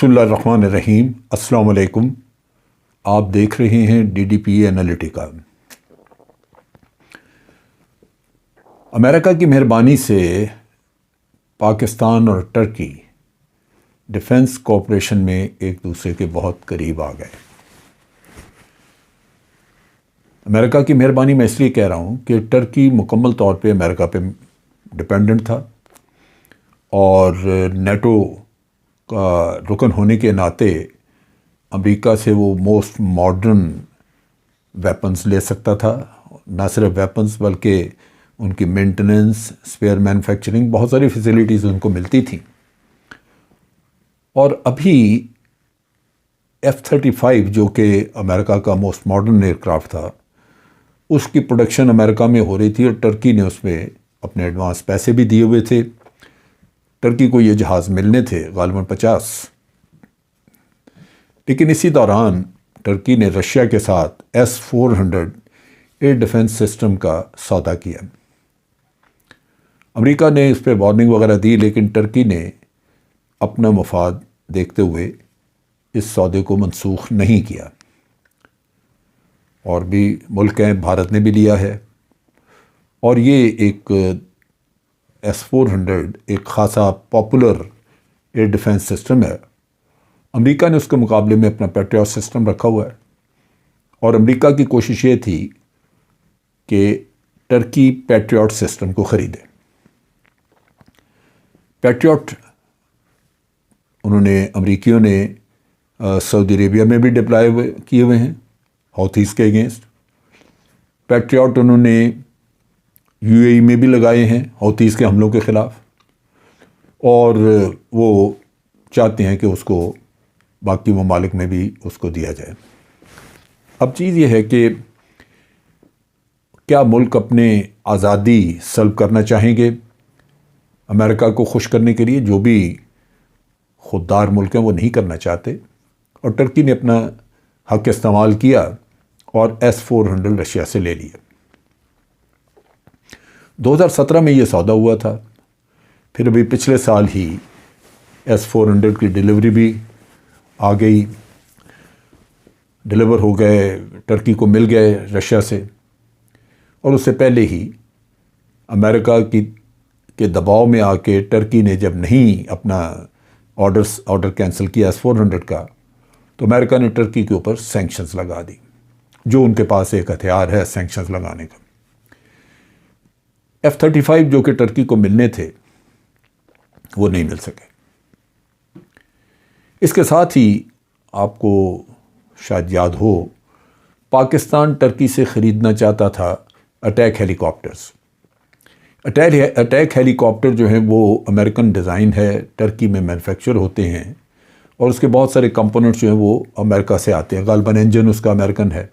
بسم اللہ الرحمن الرحیم۔ السلام علیکم۔ آپ دیکھ رہے ہیں DDP انالیٹیکا۔ امریکہ کی مہربانی سے پاکستان اور ٹرکی ڈیفنس کوآپریشن میں ایک دوسرے کے بہت قریب آ گئے۔ امریکہ کی مہربانی میں اس لیے کہہ رہا ہوں کہ ٹرکی مکمل طور پہ امریکہ پہ ڈپینڈنٹ تھا اور نیٹو کا رکن ہونے کے ناطے امریکہ سے وہ موسٹ ماڈرن ویپنز لے سکتا تھا۔ نہ صرف ویپنز بلکہ ان کی مینٹننس، اسپیئر مینوفیکچرنگ، بہت ساری فیسلٹیز ان کو ملتی تھیں۔ اور ابھی F-35 جو کہ امریکہ کا موسٹ ماڈرن ایئر کرافٹ تھا، اس کی پروڈکشن امریکہ میں ہو رہی تھی اور ٹرکی نے اس میں اپنے ایڈوانس پیسے بھی دیے ہوئے تھے۔ ٹرکی کو یہ جہاز ملنے تھے غالباً 50، لیکن اسی دوران ٹرکی نے رشیا کے ساتھ S-400 ایئر ڈیفنس سسٹم کا سودا کیا۔ امریکہ نے اس پہ وارننگ وغیرہ دی، لیکن ٹرکی نے اپنا مفاد دیکھتے ہوئے اس سودے کو منسوخ نہیں کیا۔ اور بھی ملک ہیں، بھارت نے بھی لیا ہے، اور یہ ایک S-400 ایک خاصا پاپولر ایئر ڈیفنس سسٹم ہے۔ امریکہ نے اس کے مقابلے میں اپنا پیٹریوٹ سسٹم رکھا ہوا ہے، اور امریکہ کی کوشش یہ تھی کہ ٹرکی پیٹریوٹ سسٹم کو خریدے۔ پیٹریوٹ انہوں نے امریکیوں نے سعودی عربیہ میں بھی ڈپلائے کیے ہوئے ہیں حوثیز کے اگینسٹ۔ پیٹریوٹ انہوں نے UAE میں بھی لگائے ہیں حوثیز کے حملوں کے خلاف، اور وہ چاہتے ہیں کہ اس کو باقی ممالک میں بھی اس کو دیا جائے۔ اب چیز یہ ہے کہ کیا ملک اپنے آزادی سلب کرنا چاہیں گے امریکہ کو خوش کرنے کے لیے؟ جو بھی خوددار ملک ہیں وہ نہیں کرنا چاہتے، اور ٹرکی نے اپنا حق استعمال کیا اور S-400 رشیا سے لے لیا۔ 2017 میں یہ سودا ہوا تھا، پھر ابھی پچھلے سال ہی S-400 کی ڈیلیوری بھی آ گئی، ڈیلیور ہو گئے، ٹرکی کو مل گئے رشیا سے۔ اور اس سے پہلے ہی امریکہ کے دباؤ میں آ کے ٹرکی نے جب نہیں اپنا آرڈر کینسل کیا S-400 کا، تو امریکہ نے ٹرکی کے اوپر سینکشنز لگا دی، جو ان کے پاس ایک ہتھیار ہے سینکشنز لگانے کا۔ F-35 جو کہ ٹرکی کو ملنے تھے وہ نہیں مل سکے۔ اس کے ساتھ ہی آپ کو شاید یاد ہو، پاکستان ٹرکی سے خریدنا چاہتا تھا اٹیک ہیلی کاپٹرز۔ اٹیک ہیلی کاپٹر جو ہیں وہ امریکن ڈیزائن ہے، ٹرکی میں مینوفیکچر ہوتے ہیں، اور اس کے بہت سارے کمپوننٹس جو ہیں وہ امریکہ سے آتے ہیں، غالباً انجن اس کا امریکن ہے۔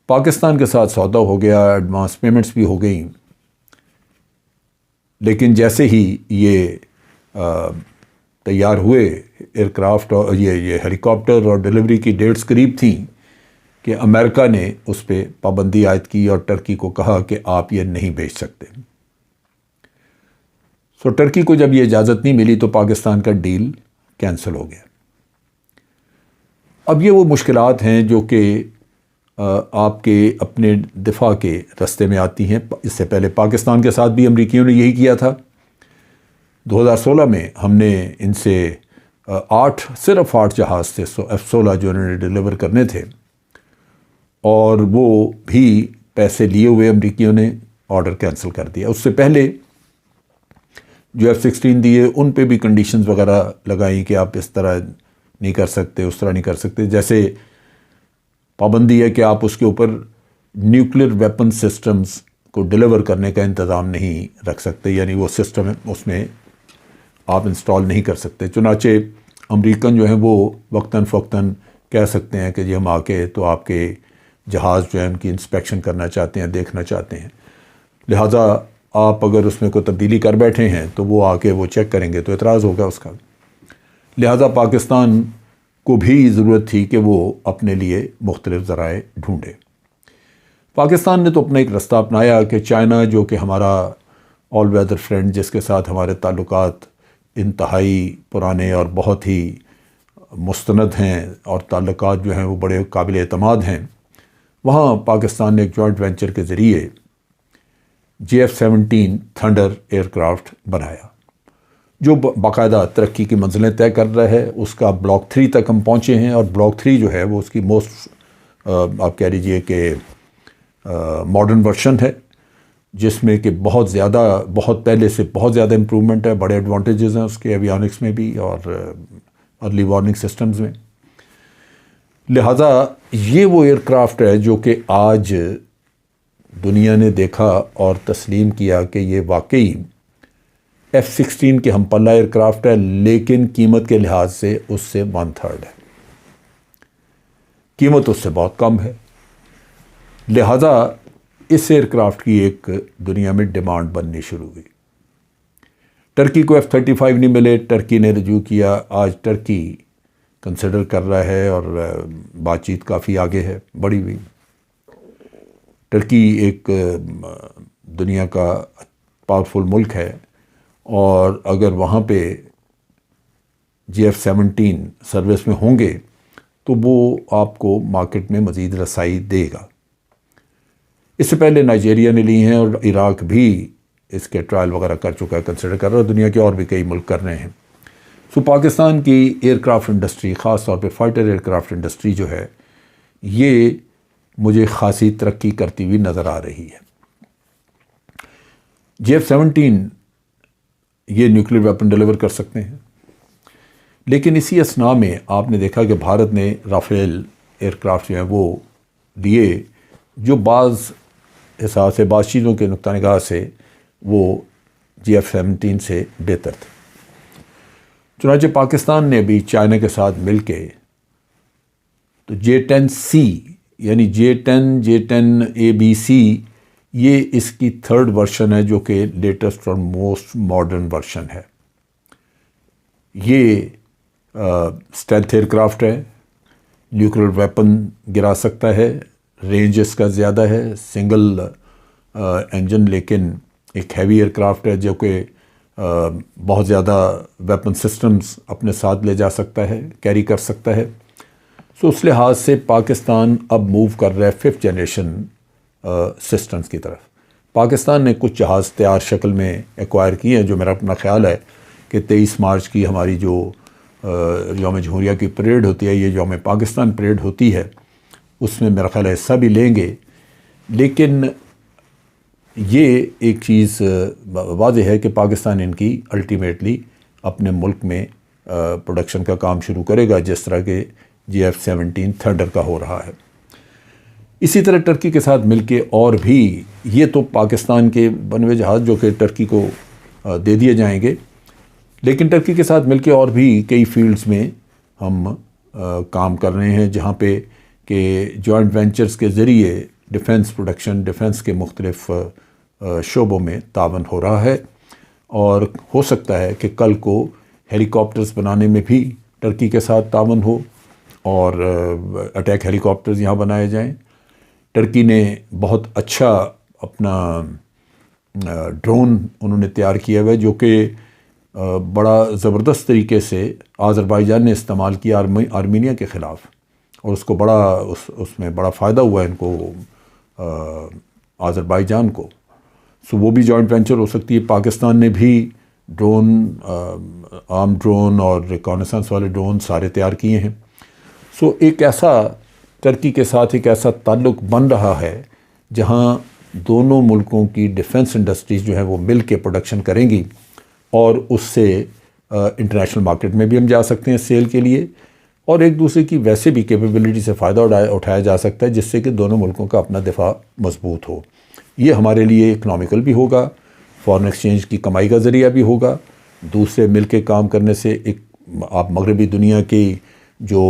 پاکستان کے ساتھ سودا ہو گیا، ایڈوانس پیمنٹس بھی ہو گئیں، لیکن جیسے ہی یہ تیار ہوئے ایئر کرافٹ اور یہ ہیلی کاپٹر اور ڈیلیوری کی ڈیٹس قریب تھیں کہ امریکہ نے اس پہ پابندی عائد کی اور ٹرکی کو کہا کہ آپ یہ نہیں بیچ سکتے۔ سو ٹرکی کو جب یہ اجازت نہیں ملی تو پاکستان کا ڈیل کینسل ہو گیا۔ اب یہ وہ مشکلات ہیں جو کہ آپ کے اپنے دفاع کے راستے میں آتی ہیں۔ اس سے پہلے پاکستان کے ساتھ بھی امریکیوں نے یہی کیا تھا۔ 2016 میں ہم نے ان سے صرف 8 جہاز تھے F-16 جو انہوں نے ڈیلیور کرنے تھے، اور وہ بھی پیسے لیے ہوئے امریکیوں نے آرڈر کینسل کر دیا۔ اس سے پہلے جو F-16 دیے ان پہ بھی کنڈیشنز وغیرہ لگائیں کہ آپ اس طرح نہیں کر سکتے، اس طرح نہیں کر سکتے، جیسے پابندی ہے کہ آپ اس کے اوپر نیوکلیر ویپن سسٹمز کو ڈیلیور کرنے کا انتظام نہیں رکھ سکتے، یعنی وہ سسٹم اس میں آپ انسٹال نہیں کر سکتے۔ چنانچہ امریکن جو ہیں وہ وقتاً فوقتاً کہہ سکتے ہیں کہ جی ہم آ کے تو آپ کے جہاز جو ہیں ان کی انسپیکشن کرنا چاہتے ہیں، دیکھنا چاہتے ہیں، لہٰذا آپ اگر اس میں کوئی تبدیلی کر بیٹھے ہیں تو وہ آ کے وہ چیک کریں گے تو اعتراض ہوگا اس کا۔ لہٰذا پاکستان کو بھی ضرورت تھی کہ وہ اپنے لیے مختلف ذرائع ڈھونڈے۔ پاکستان نے تو اپنا ایک راستہ اپنایا کہ چائنا جو کہ ہمارا آل ویدر فرینڈ، جس کے ساتھ ہمارے تعلقات انتہائی پرانے اور بہت ہی مستند ہیں اور تعلقات جو ہیں وہ بڑے قابل اعتماد ہیں، وہاں پاکستان نے ایک جوائنٹ وینچر کے ذریعے JF-17 تھنڈر ایئر کرافٹ بنایا، جو باقاعدہ ترقی کی منزلیں طے کر رہا ہے۔ اس کا بلاک 3 تک ہم پہنچے ہیں، اور بلاک 3 جو ہے وہ اس کی آپ کہہ لیجئے کہ ماڈرن ورژن ہے، جس میں کہ بہت پہلے سے بہت زیادہ امپرومنٹ ہے، بڑے ایڈوانٹیجز ہیں اس کے ایویونکس میں بھی اور ارلی وارننگ سسٹمز میں۔ لہٰذا یہ وہ ایئر کرافٹ ہے جو کہ آج دنیا نے دیکھا اور تسلیم کیا کہ یہ واقعی F-16 کے ہم پلہ ایئر کرافٹ ہے، لیکن قیمت کے لحاظ سے اس سے 1/3 ہے، قیمت اس سے بہت کم ہے۔ لہٰذا اس ایئر کرافٹ کی ایک دنیا میں ڈیمانڈ بننی شروع ہوئی۔ ٹرکی کو F-35 نہیں ملے، ٹرکی نے رجوع کیا، آج ٹرکی کنسیڈر کر رہا ہے اور بات چیت کافی آگے ہے، بڑی ہوئی۔ ٹرکی ایک دنیا کا پاورفل ملک ہے، اور اگر وہاں پہ JF-17 سروس میں ہوں گے تو وہ آپ کو مارکیٹ میں مزید رسائی دے گا۔ اس سے پہلے نائجیریا نے لی ہیں، اور عراق بھی اس کے ٹرائل وغیرہ کر چکا ہے، کنسیڈر کر رہا ہے، دنیا کے اور بھی کئی ملک کر رہے ہیں۔ سو پاکستان کی ایئر کرافٹ انڈسٹری، خاص طور پہ فائٹر ایئر کرافٹ انڈسٹری جو ہے، یہ مجھے خاصی ترقی کرتی ہوئی نظر آ رہی ہے۔ JF-17 یہ نیوکلیر ویپن ڈیلیور کر سکتے ہیں، لیکن اسی اثناء میں آپ نے دیکھا کہ بھارت نے رافیل ایئر کرافٹ جو ہیں وہ دیے، جو بعض حساب سے بعض چیزوں کے نقطہ نگاہ سے وہ JF-17 سے بہتر تھے۔ چنانچہ پاکستان نے ابھی چائنا کے ساتھ مل کے تو J-10C یعنی J-10ABC یہ اس کی 3rd ورژن ہے، جو کہ لیٹسٹ اور موسٹ ماڈرن ورژن ہے۔ یہ اسٹیلتھ ایئر کرافٹ ہے، نیوکلیر ویپن گرا سکتا ہے، رینج اس کا زیادہ ہے، سنگل انجن لیکن ایک ہیوی ایئر کرافٹ ہے جو کہ بہت زیادہ ویپن سسٹمز اپنے ساتھ لے جا سکتا ہے، کیری کر سکتا ہے۔ سو اس لحاظ سے پاکستان اب موو کر رہا ہے 5th جنریشن سسٹمز کی طرف۔ پاکستان نے کچھ جہاز تیار شکل میں ایکوائر کیے ہیں، جو میرا اپنا خیال ہے کہ 23 مارچ کی ہماری جو یوم جمہوریہ کی پریڈ ہوتی ہے، یہ یوم پاکستان پریڈ ہوتی ہے، اس میں میرا خیال ہے حصہ بھی لیں گے۔ لیکن یہ ایک چیز واضح ہے کہ پاکستان ان کی الٹیمیٹلی اپنے ملک میں پروڈکشن کا کام شروع کرے گا، جس طرح کہ JF-17 تھنڈر کا ہو رہا ہے۔ اسی طرح ٹرکی کے ساتھ مل کے اور بھی، یہ تو پاکستان کے بنے ہوئے جہاز جو کہ ٹرکی کو دے دیے جائیں گے، لیکن ٹرکی کے ساتھ مل کے اور بھی کئی فیلڈز میں ہم کام کر رہے ہیں، جہاں پہ کہ جوائنٹ وینچرز کے ذریعے ڈیفنس پروڈکشن، ڈیفنس کے مختلف شعبوں میں تعاون ہو رہا ہے، اور ہو سکتا ہے کہ کل کو ہیلی کاپٹرز بنانے میں بھی ٹرکی کے ساتھ تعاون ہو اور اٹیک ہیلی کاپٹرز یہاں بنائے جائیں۔ ٹرکی نے بہت اچھا اپنا ڈرون انہوں نے تیار کیا ہوا ہے، جو کہ بڑا زبردست طریقے سے آذربائیجان نے استعمال کیا آرمینیا کے خلاف، اور اس کو اس میں بڑا فائدہ ہوا ہے ان کو، آذربائیجان کو۔ سو وہ بھی جوائنٹ وینچر ہو سکتی ہے۔ پاکستان نے بھی ڈرون، عام ڈرون اور ریکانیسنس والے ڈرون سارے تیار کیے ہیں۔ سو ایک ایسا ٹرکی کے ساتھ ایک ایسا تعلق بن رہا ہے جہاں دونوں ملکوں کی ڈیفنس انڈسٹریز جو ہیں وہ مل کے پروڈکشن کریں گی، اور اس سے انٹرنیشنل مارکیٹ میں بھی ہم جا سکتے ہیں سیل کے لیے، اور ایک دوسرے کی ویسے بھی کیپیبلٹی سے فائدہ اٹھایا جا سکتا ہے، جس سے کہ دونوں ملکوں کا اپنا دفاع مضبوط ہو۔ یہ ہمارے لیے اکنامیکل بھی ہوگا، فارن ایکسچینج کی کمائی کا ذریعہ بھی ہوگا، دوسرے مل کے کام کرنے سے ایک آپ مغربی دنیا کی جو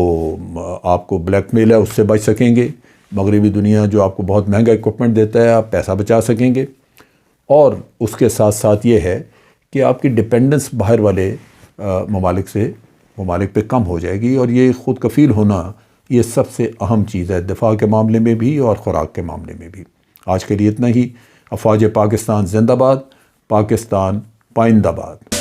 آپ کو بلیک میل ہے اس سے بچ سکیں گے، مغربی دنیا جو آپ کو بہت مہنگا اکوپمنٹ دیتا ہے آپ پیسہ بچا سکیں گے، اور اس کے ساتھ ساتھ یہ ہے کہ آپ کی ڈپینڈنس باہر والے ممالک پہ کم ہو جائے گی، اور یہ خود کفیل ہونا یہ سب سے اہم چیز ہے، دفاع کے معاملے میں بھی اور خوراک کے معاملے میں بھی۔ آج کے لیے اتنا ہی۔ افواج پاکستان زندہ باد، پاکستان پائندہ باد۔